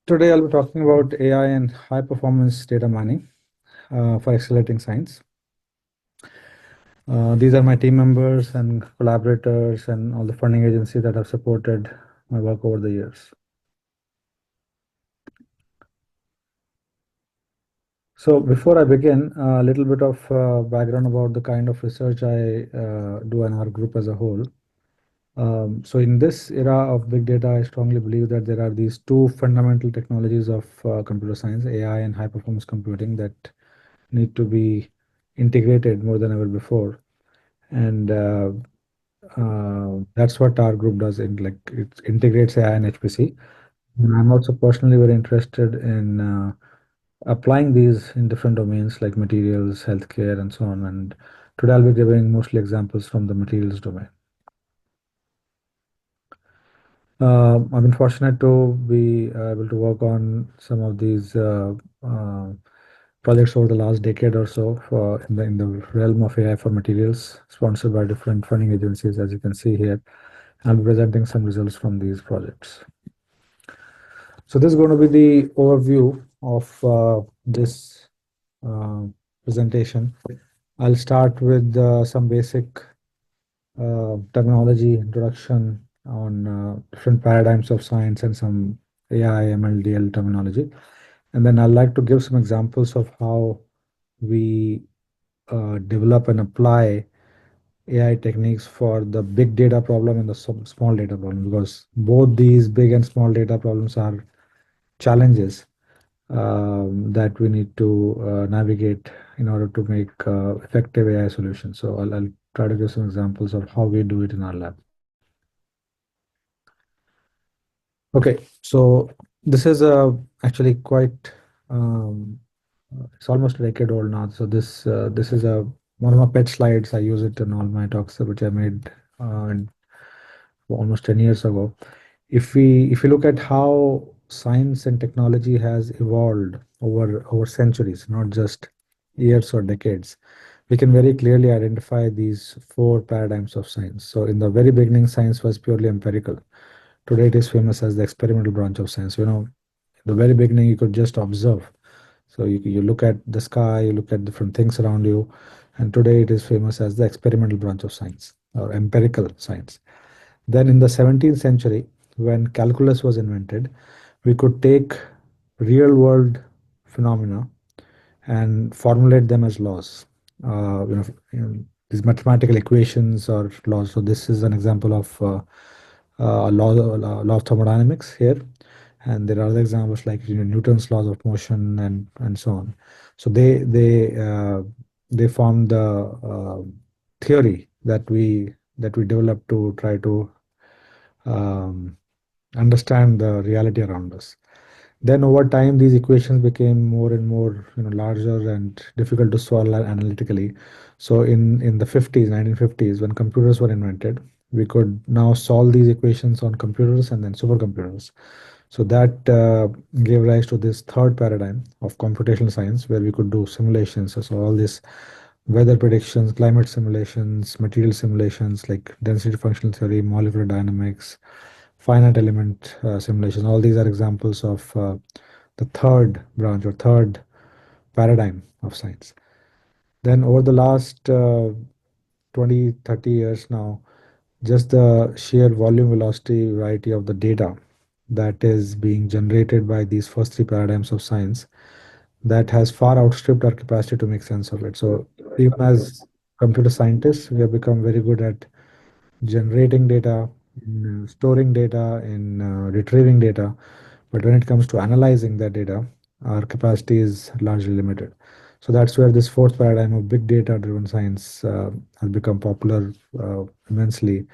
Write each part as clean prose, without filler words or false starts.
Today, I'll be talking about AI and high performance data mining for accelerating science. These are my team members and collaborators and all the funding agencies that have supported my work over the years. So, before I begin, a little bit of background about the kind of research I do in our group as a whole. So, in this era of big data, I strongly believe that there are these two fundamental technologies of computer science, AI and high performance computing, that need to be integrated more than ever before. And that's what our group does. It integrates AI and HPC. And I'm also personally very interested in applying these in different domains like materials, healthcare, and so on. And today I'll be giving mostly examples from the materials domain. I've been fortunate to be able to work on some of these projects over the last decade or so in the realm of AI for materials, sponsored by different funding agencies, as you can see here. I'll be presenting some results from these projects. So this is going to be the overview of this uh, presentation. I'll start with some basic terminology introduction on different paradigms of science and some AI, ML, terminology. And then I'd like to give some examples of how we develop and apply AI techniques for the big data problem and the small data problem, because both these big and small data problems are challenges that we need to navigate in order to make effective AI solutions. So I'll try to give some examples of how we do it in our lab. Okay, so this is actually quite it's almost a decade old now. So this is a one of my pet slides. I use it in all my talks, which I made almost 10 years ago. If we look at how science and technology has evolved over centuries, not just years or decades, we can very clearly identify these four paradigms of science. So in the very beginning, science was purely empirical. Today it is famous as the experimental branch of science. In the very beginning, you could just observe. So you look at the sky, you look at different things around you, and today it is famous as the experimental branch of science or empirical science. Then in the 17th century, when calculus was invented, we could take real world phenomena and formulate them as laws. These mathematical equations or laws. So this is an example of law of thermodynamics here, and there are other examples like Newton's laws of motion and so on. So they form the theory that we developed to try to um, understand the reality around us. Then over time, these equations became more and more larger and difficult to solve analytically. So in the 50s, 1950s, when computers were invented, we could now solve these equations on computers and then supercomputers. So that gave rise to this third paradigm of computational science, where we could do simulations. So all this weather predictions, climate simulations, material simulations like density functional theory, molecular dynamics, finite element simulation. All these are examples of the third branch or third paradigm of science. Then over the last 20, 30 years now, just the sheer volume, velocity, variety of the data that is being generated by these first three paradigms of science, that has far outstripped our capacity to make sense of it. So even as computer scientists, we have become very good at generating data, in storing data, in retrieving data. But when it comes to analyzing that data, our capacity is largely limited. So that's where this fourth paradigm of big data driven science has become popular immensely.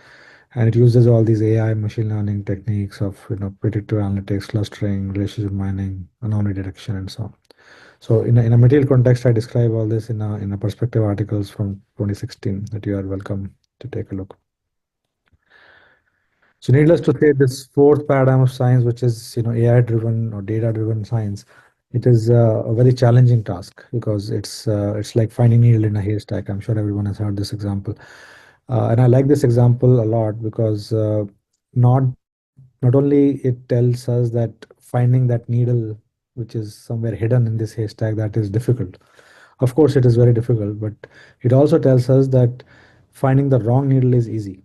And it uses all these AI machine learning techniques of predictive analytics, clustering, relationship mining, anomaly detection, and so on. So in a material context, I describe all this in a perspective articles from 2016 that you are welcome to take a look. So needless to say, this fourth paradigm of science, which is AI-driven or data-driven science, it is a very challenging task because it's like finding needle in a haystack. I'm sure everyone has heard this example, and I like this example a lot because not only it tells us that finding that needle which is somewhere hidden in this haystack, that is difficult. Of course, it is very difficult, but it also tells us that finding the wrong needle is easy.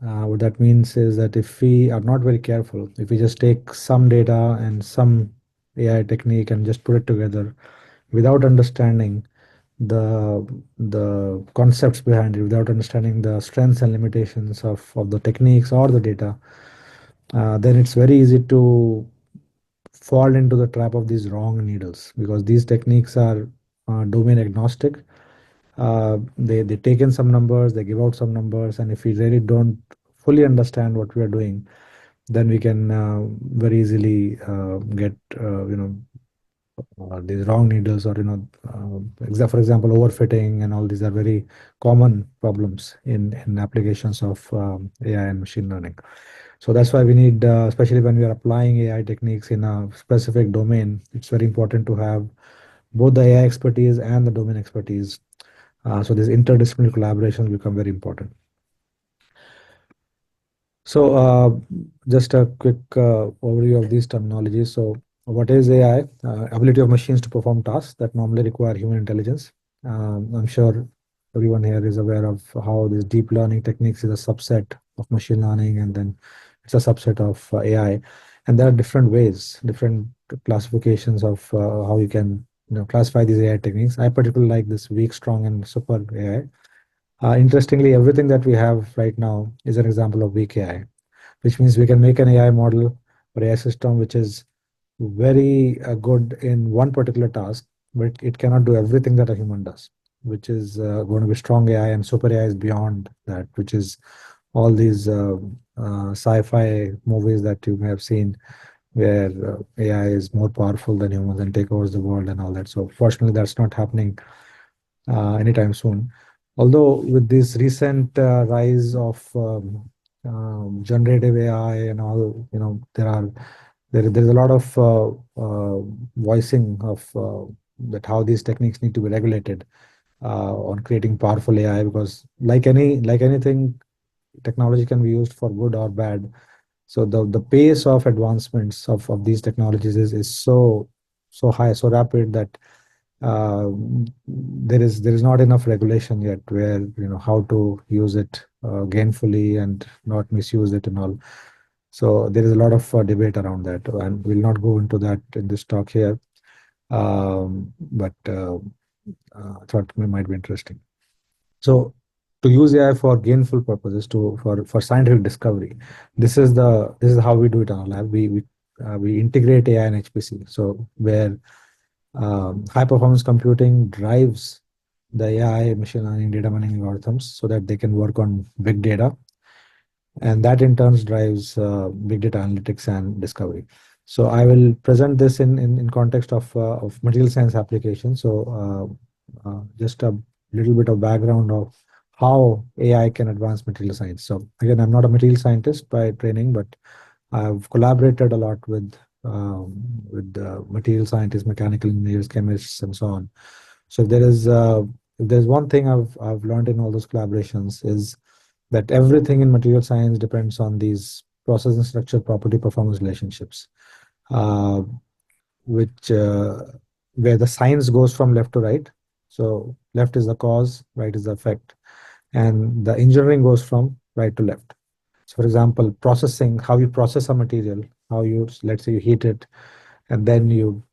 What that means is that if we are not very careful, if we just take some data and some AI technique and just put it together without understanding the concepts behind it, without understanding the strengths and limitations of the techniques or the data, then it's very easy to fall into the trap of these wrong needles, because these techniques are domain agnostic. They take in some numbers, they give out some numbers, and if we really don't fully understand what we are doing, then we can very easily get these wrong needles, or for example, overfitting, and all these are very common problems in applications of AI and machine learning. So that's why we need, especially when we are applying AI techniques in a specific domain, it's very important to have both the AI expertise and the domain expertise. So these interdisciplinary collaborations become very important. So just a quick overview of these terminologies. So what is AI? Ability of machines to perform tasks that normally require human intelligence. I'm sure everyone here is aware of how this deep learning techniques is a subset of machine learning, and then it's a subset of AI. And there are different ways, different classifications of how you can classify these AI techniques. I particularly like this weak, strong, and super AI. Interestingly, everything that we have right now is an example of weak AI, which means we can make an AI model or AI system which is very good in one particular task, but it cannot do everything that a human does, which is going to be strong AI, and super AI is beyond that, which is all these sci-fi movies that you may have seen where AI is more powerful than humans and take over the world and all that. So fortunately, that's not happening anytime soon. Although with this recent rise of generative AI and all, there's a lot of voicing of that how these techniques need to be regulated on creating powerful AI, because like anything, technology can be used for good or bad. So the pace of advancements of these technologies is so high, so rapid, that uh, there is not enough regulation yet where how to use it gainfully and not misuse it and all. So there is a lot of debate around that, and we'll not go into that in this talk here. But I thought it might be interesting. So to use AI for gainful purposes, for scientific discovery, this is how we do it in our lab. We integrate AI and HPC. So where high performance computing drives the AI, machine learning, data mining algorithms so that they can work on big data, and that in turn drives big data analytics and discovery. So I will present this in context of material science application. So just a little bit of background of how AI can advance material science. So again, I'm not a material scientist by training, but I've collaborated a lot with material scientists, mechanical engineers, chemists, and so on. So if there's one thing I've learned in all those collaborations, is that everything in material science depends on these process and structure property performance relationships, uh, which where the science goes from left to right. So left is the cause, right is the effect, and the engineering goes from right to left. So for example, processing, how you process a material, how you, let's say you heat it and then you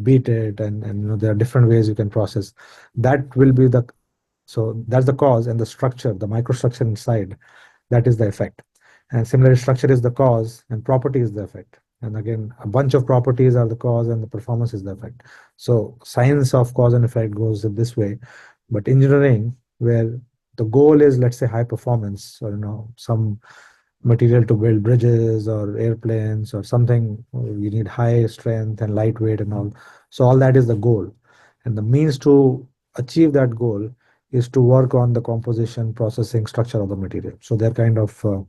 beat it, and there are different ways you can process. That will be the, so that's the cause, and the structure, the microstructure inside, that is the effect. And similarly, structure is the cause and property is the effect. And again, a bunch of properties are the cause and the performance is the effect. So science of cause and effect goes in this way. But engineering, where the goal is, let's say, high performance, or some material to build bridges or airplanes or something, you need high strength and lightweight and all. So all that is the goal. And the means to achieve that goal is to work on the composition, processing, structure of the material. So they're kind of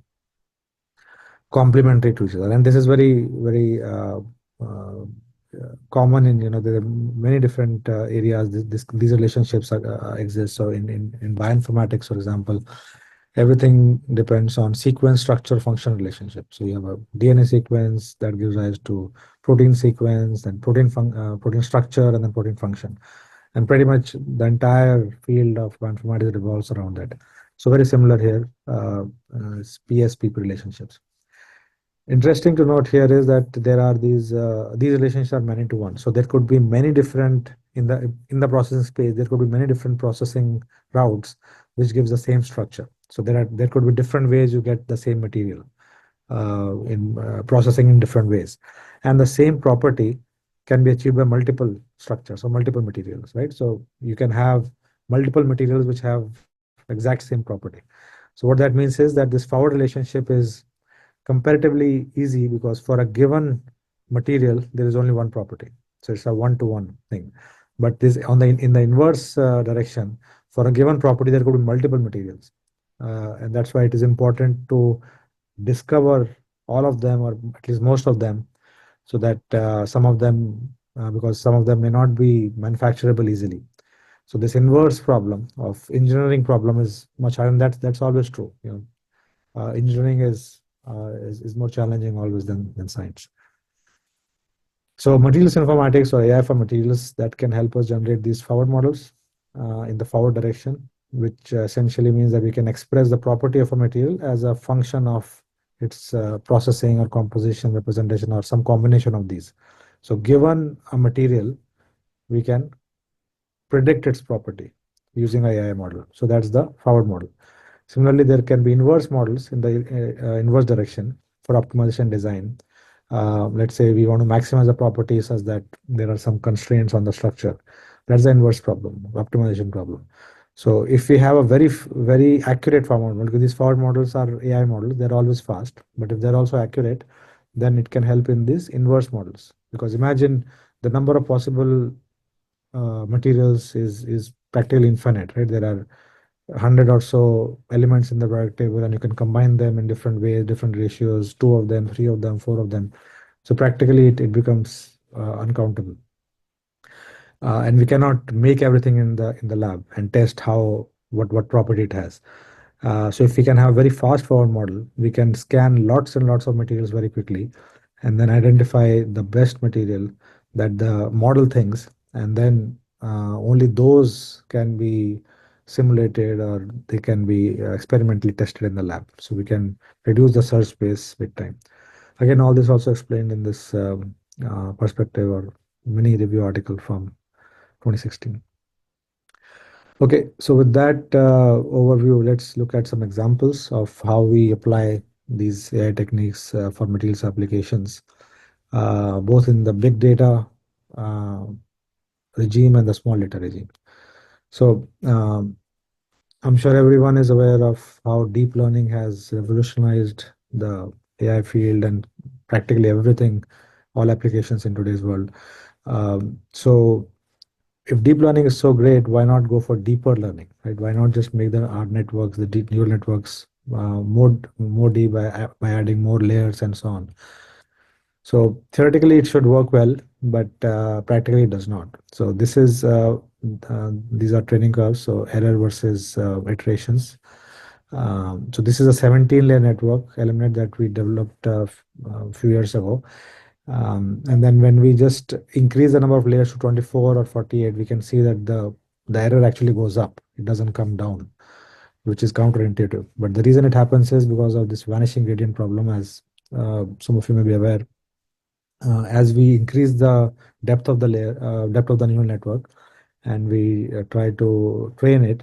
complementary to each other, and this is very common in, there are many different areas these relationships exist. So in bioinformatics, for example, Everything depends on sequence, structure, function relationship. So you have a DNA sequence that gives rise to protein sequence, then protein structure, and then protein function. And pretty much the entire field of bioinformatics revolves around that. So very similar here, is PSP relationships. Interesting to note here is that there are these relationships are many to one. So there could be many different in the processing space. There could be many different processing routes, which gives the same structure. So there could be different ways you get the same material in processing in different ways, and the same property can be achieved by multiple structures or multiple materials, right? So you can have multiple materials which have exact same property. So what that means is that this forward relationship is comparatively easy because for a given material there is only one property, so it's a one-to-one thing. But this on the in the inverse direction, for a given property there could be multiple materials, and that's why it is important to discover all of them, or at least most of them, so that some of them because some of them may not be manufacturable easily. So this inverse problem of engineering problem is much higher, and that's always true, you know. Engineering is more challenging always than science. So materials informatics or AI for materials that can help us generate these forward models in the forward direction, which essentially means that we can express the property of a material as a function of its processing or composition, representation, or some combination of these. So given a material, we can predict its property using a AI model. So that's the forward model. Similarly, there can be inverse models in the inverse direction for optimization design. Let's say we want to maximize the properties such that there are some constraints on the structure. That's the inverse problem, optimization problem. So if we have a very accurate forward model, because these forward models are AI models, they're always fast. But if they're also accurate, then it can help in these inverse models. Because imagine the number of possible materials is practically infinite, right? There are 100 or so elements in the product table, and you can combine them in different ways, different ratios, two of them, three of them, four of them. So practically it becomes uncountable. And we cannot make everything in the lab and test how what property it has. So if we can have a very fast forward model, we can scan lots and lots of materials very quickly, and then identify the best material that the model thinks, and then only those can be simulated, or they can be experimentally tested in the lab. So we can reduce the search space with time. Again, all this also explained in this perspective or mini review article from 2016. Okay, so with that overview, let's look at some examples of how we apply these AI techniques for materials applications, both in the big data uh, regime and the small data regime. So I'm sure everyone is aware of how deep learning has revolutionized the AI field and practically everything, all applications in today's world. So if deep learning is so great, why not go for deeper learning, right? Why not just make the our networks, the deep neural networks, more deep by adding more layers and so on. So theoretically, it should work well, but practically it does not. So this is these are training curves, so error versus iterations. So this is a 17-layer network element that we developed a few years ago. And then when we just increase the number of layers to 24 or 48, we can see that the error actually goes up. It doesn't come down, which is counterintuitive. But the reason it happens is because of this vanishing gradient problem, as some of you may be aware. As we increase the depth of the neural network, and we try to train it,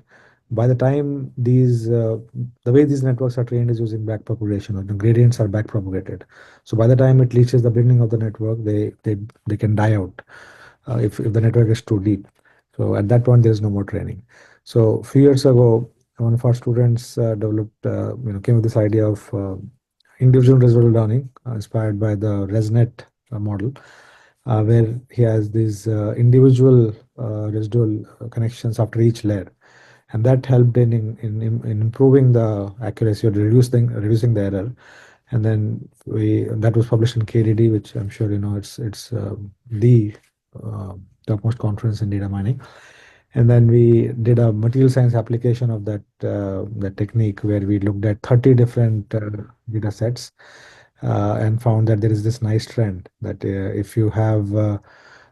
by the time the way these networks are trained is using backpropagation, or the gradients are backpropagated. So by the time it reaches the beginning of the network, they can die out if the network is too deep. So at that point, there is no more training. So a few years ago, one of our students developed, came with this idea of individual residual learning, inspired by the ResNet model, where he has these individual residual connections after each layer, and that helped in improving the accuracy or reducing the error. And then we that was published in KDD, which I'm sure you know, it's the topmost conference in data mining. And then we did a material science application of that technique where we looked at 30 different data sets and found that there is this nice trend that if you have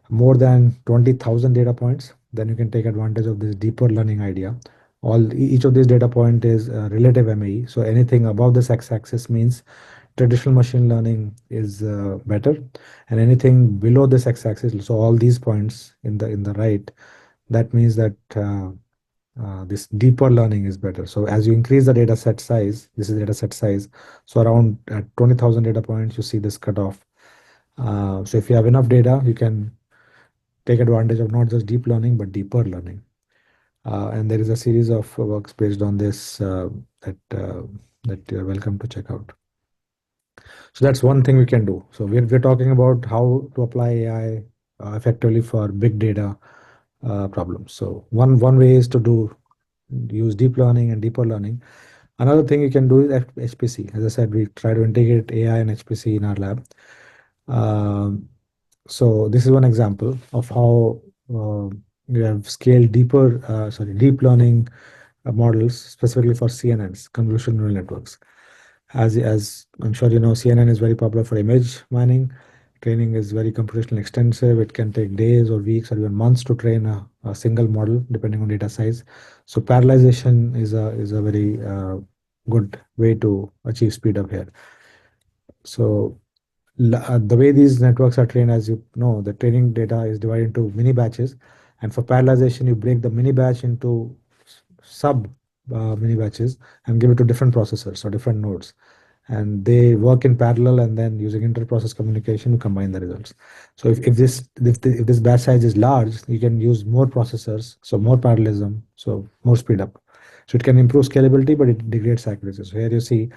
more than 20,000 data points, then you can take advantage of this deeper learning idea. Each of these data point is relative MAE. So anything above this x-axis means traditional machine learning is better, and anything below this x-axis, so all these points in the right, that means that this deeper learning is better. So as you increase the data set size, this is data set size. So around at 20,000 data points, you see this cutoff. So if you have enough data, you can take advantage of not just deep learning, but deeper learning. And there is a series of works based on this that you're welcome to check out. So that's one thing we can do. So we're talking about how to apply AI effectively for big data problems. So one way is to use deep learning and deeper learning. Another thing you can do is HPC. As I said, we try to integrate AI and HPC in our lab. Um, so this is one example of how we have scaled deep learning models specifically for CNNs, convolutional neural networks. As I'm sure you know, CNN is very popular for image mining. Training is very computationally extensive. It can take days or weeks or even months to train a single model, depending on data size. So parallelization is a very good way to achieve speed up here. So the way these networks are trained, as you know, the training data is divided into mini batches, and for parallelization, you break the mini batch into sub mini batches and give it to different processors or different nodes, and they work in parallel, and then using inter-process communication, you combine the results. So if this batch size is large, you can use more processors, so more parallelism, so more speed up. So it can improve scalability, but it degrades accuracy. So here you see,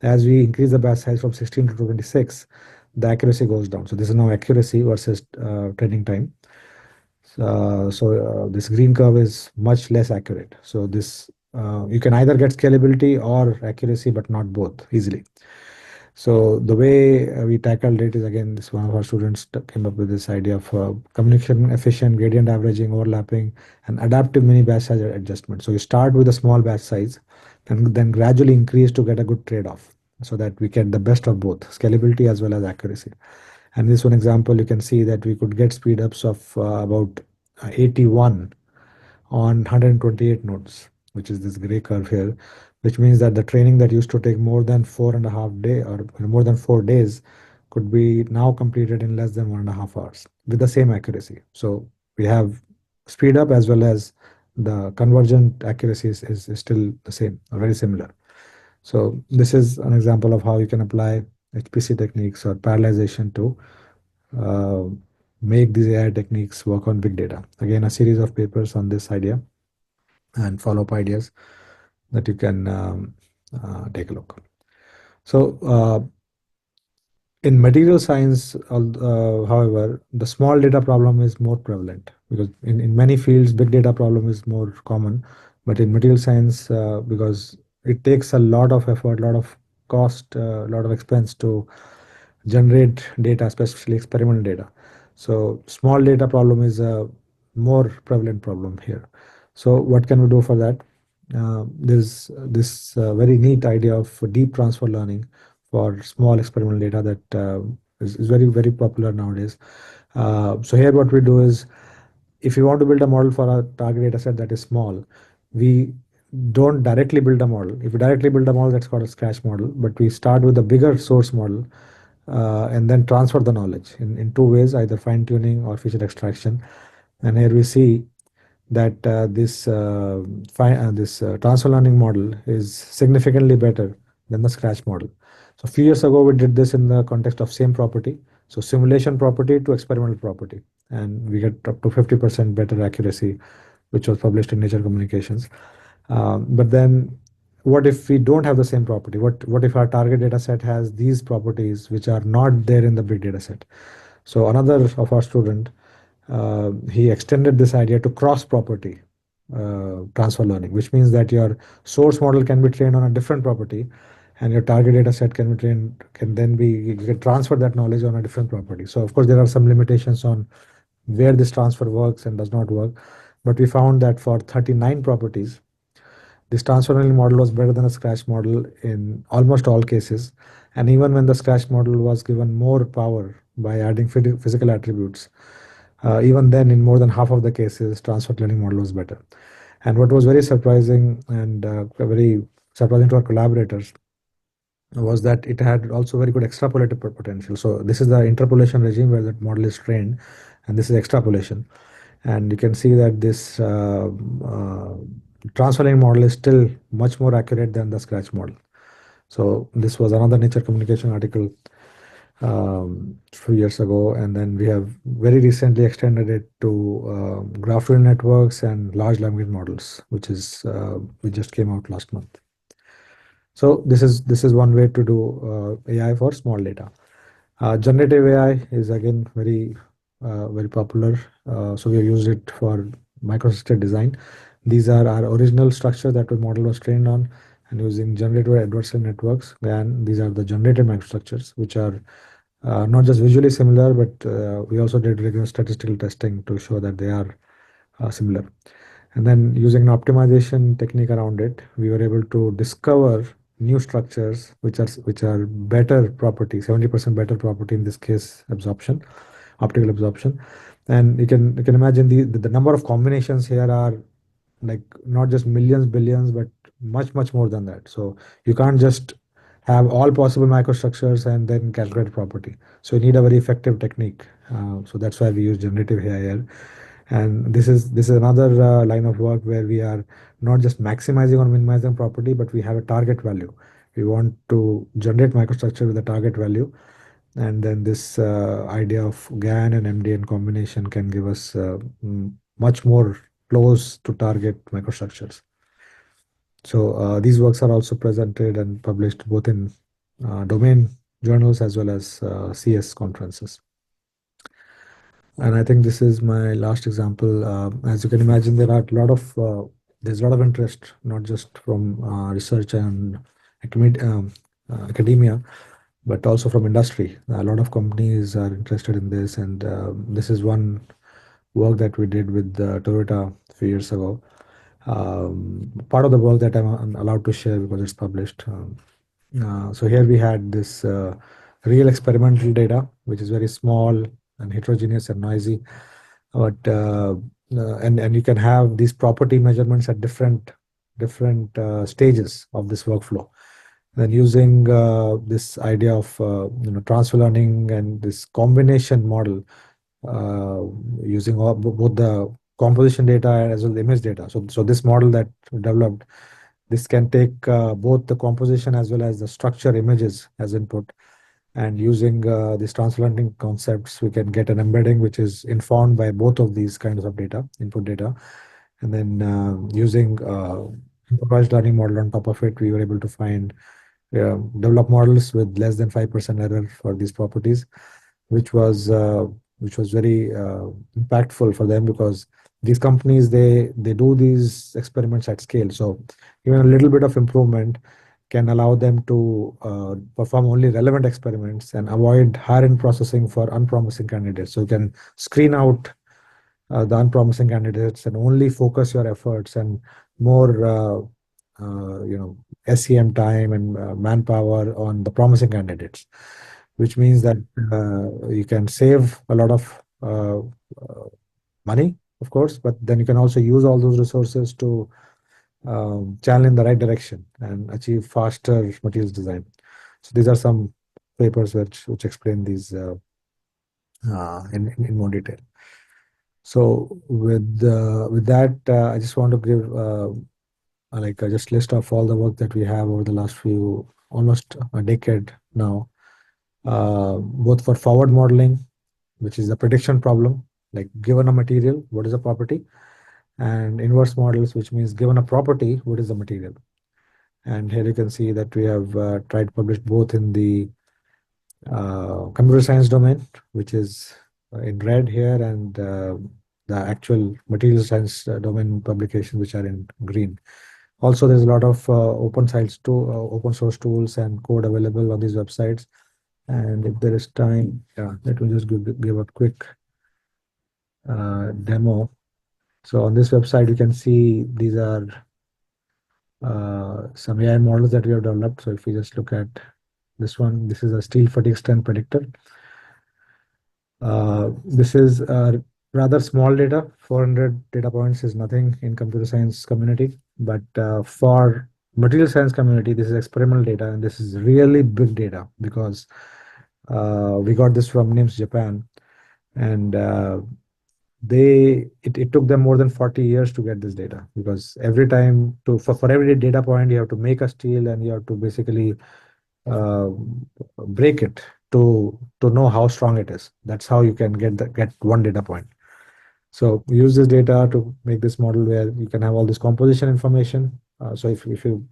as we increase the batch size from 16 to 26, the accuracy goes down. So this is now accuracy versus training time. So this green curve is much less accurate. So this you can either get scalability or accuracy, but not both easily. So the way we tackled it is, again, this one of our students came up with this idea of communication efficient, gradient averaging, overlapping, and adaptive mini batch size adjustment. So you start with a small batch size, and then gradually increase to get a good trade-off, so that we get the best of both scalability as well as accuracy. And this one example, you can see that we could get speed ups of about 81 on 128 nodes, which is this gray curve here, which means that the training that used to take more than 4.5 days or more than 4 days could be now completed in less than 1.5 hours with the same accuracy. So we have speed up as well as the convergent accuracy is still the same or very similar. So this is an example of how you can apply HPC techniques or parallelization to uh, make these AI techniques work on big data. Again, a series of papers on this idea and follow-up ideas that you can take a look. So in material science, however, the small data problem is more prevalent, because in many fields, big data problem is more common. But in material science, because it takes a lot of effort, a lot of cost, a lot of expense to generate data, especially experimental data. So small data problem is a more prevalent problem here. So what can we do for that? There's this very neat idea of deep transfer learning for small experimental data that is very, very popular nowadays. So here what we do is, if you want to build a model for a target data set that is small, we don't directly build a model. If you directly build a model, that's called a scratch model. But we start with a bigger source model and then transfer the knowledge in two ways, either fine tuning or feature extraction. And here we see that this transfer learning model is significantly better than the scratch model. So a few years ago, we did this in the context of same property. So simulation property to experimental property, and we get up to 50% better accuracy, which was published in Nature Communications. But then what if we don't have the same property? What if our target data set has these properties which are not there in the big data set? So another of our student, he extended this idea to cross property transfer learning, which means that your source model can be trained on a different property, and your target data set can then be, you can transfer that knowledge on a different property. So of course there are some limitations on where this transfer works and does not work. but we found that for 39 properties, this transfer learning model was better than a Scratch model in almost all cases. And even when the Scratch model was given more power by adding physical attributes, even then, in more than half of the cases, transfer learning model was better. And what was very surprising and very surprising to our collaborators was that it had also very good extrapolative potential. So this is the interpolation regime where that model is trained, and this is extrapolation. And you can see that this transfer model is still much more accurate than the Scratch model. So this was another Nature Communication article a few years ago, and then we have very recently extended it to graph neural networks and large language models, which is we just came out last month. So this is one way to do AI for small data. Generative AI is again very popular. So we have used it for microstructure design. These are our original structure that the model was trained on, and using generative adversarial networks. And these are the generated microstructures, which are not just visually similar, but we also did rigorous statistical testing to show that they are similar. And then using an optimization technique around it, we were able to discover new structures which are better property, 70% better property in this case, absorption, optical absorption. And you can imagine the number of combinations here are like not just millions, billions, but much more than that. So you can't just have all possible microstructures and then calculate property. So you need a very effective technique. So that's why we use generative AI here. And this is another line of work where we are not just maximizing or minimizing property, but we have a target value. We want to generate microstructure with a target value, and then this idea of GAN and MDN combination can give us much more close to target microstructures. So these works are also presented and published both in domain journals as well as CS conferences. And I think this is my last example. As you can imagine, there's a lot of interest, not just from research and academia, but also from industry. A lot of companies are interested in this, and this is one work that we did with Toyota a few years ago. Part of the work that I'm allowed to share because it's published. So here we had this real experimental data, which is very small and heterogeneous and noisy, but and you can have these property measurements at different stages of this workflow. Then using this idea of transfer learning and this combination model, uh, using both the composition data as well as image data. So this model that we developed, this can take both the composition as well as the structure images as input. And using these transfer learning concepts, we can get an embedding which is informed by both of these kinds of data, input data. And then using supervised learning model on top of it, we were able to find develop models with less than 5% error for these properties, which was uh, which was very impactful for them because these companies they do these experiments at scale. So even a little bit of improvement can allow them to perform only relevant experiments and avoid higher-end processing for unpromising candidates. So you can screen out the unpromising candidates and only focus your efforts and more SEM time and manpower on the promising candidates, which means that you can save a lot of money, of course, but then you can also use all those resources to channel in the right direction and achieve faster materials design. So these are some papers which explain these in more detail. So with that, I just want to give like just list of all the work that we have over the last few almost a decade now, both for forward modeling, which is the prediction problem, like given a material, what is the property, and inverse models, which means given a property, what is the material. And here you can see that we have tried to publish both in the computer science domain, which is in red here, and the actual material science domain publications, which are in green. Also, there's a lot of open source tools and code available on these websites. And if there is time, yeah, let me just give a quick demo. So on this website, you can see these are some AI models that we have developed. So if we just look at this one, this is a steel fatigue strength predictor. This is rather small data. 400 data points is nothing in computer science community, but for material science community, this is experimental data, and this is really big data because we got this from NIMS Japan, and it took them more than 40 years to get this data, because every time for every data point you have to make a steel, and you have to basically uh, break it to know how strong it is. That's how you can get one data point. So we use this data to make this model where you can have all this composition information. So if you,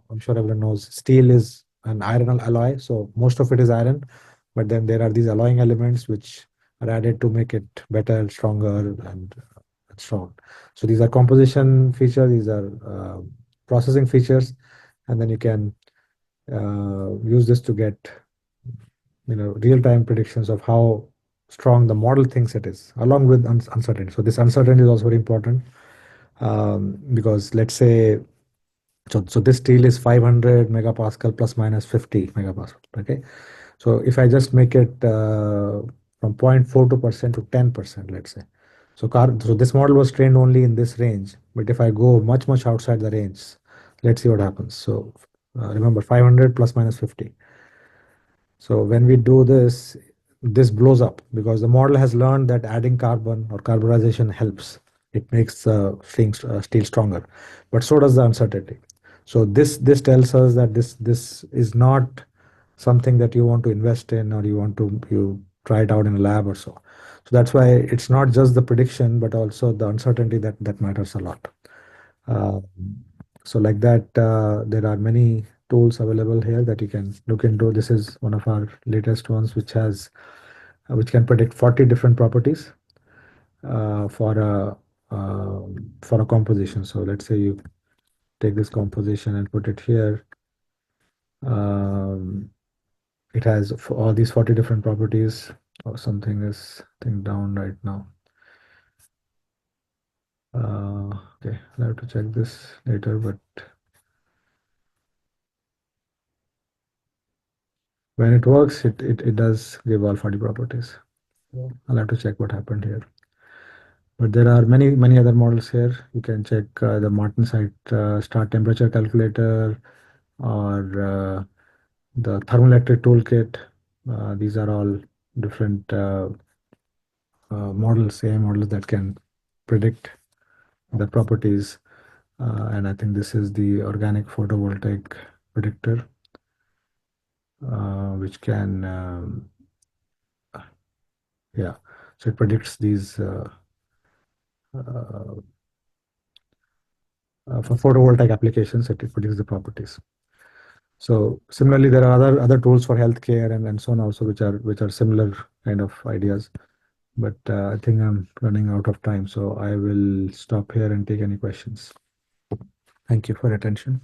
I'm sure everyone knows, steel is an iron alloy. So most of it is iron, but then there are these alloying elements which are added to make it better, stronger, and so on. So these are composition features. These are processing features, and then you can use this to get real-time predictions of how strong the model thinks it is, along with uncertainty. So this uncertainty is also very important, because let's say, so this steel is 500 megapascal plus minus 50 megapascal. Okay, so if I just make it from 0.42% to 10%, let's say, so this model was trained only in this range, but if I go much outside the range, let's see what happens. So remember, 500 plus minus 50. So when we do this, this blows up because the model has learned that adding carbon or carbonization helps. It makes steel stronger, but so does the uncertainty. So this tells us that this is not something that you want to invest in, or you try it out in a lab or so. So that's why it's not just the prediction, but also the uncertainty that matters a lot. Uh, so like that, there are many tools available here that you can look into. This is one of our latest ones, which can predict 40 different properties uh, for a for a composition. So let's say you take this composition and put it here. Um, it has all these 40 different properties. Or something is down right now. Okay, I'll have to check this later, but when it works, it does give all 40 properties. I'll have to check what happened here. But there are many other models here. You can check the Martensite start temperature calculator, or the thermoelectric toolkit. These are all different models, AI models that can predict the properties. And I think this is the organic photovoltaic predictor, which can, yeah, so it predicts these uh, for photovoltaic applications. It predicts the properties. So similarly, there are other tools for healthcare and so on also, which are similar kind of ideas. But I think I'm running out of time, so I will stop here and take any questions. Thank you for your attention.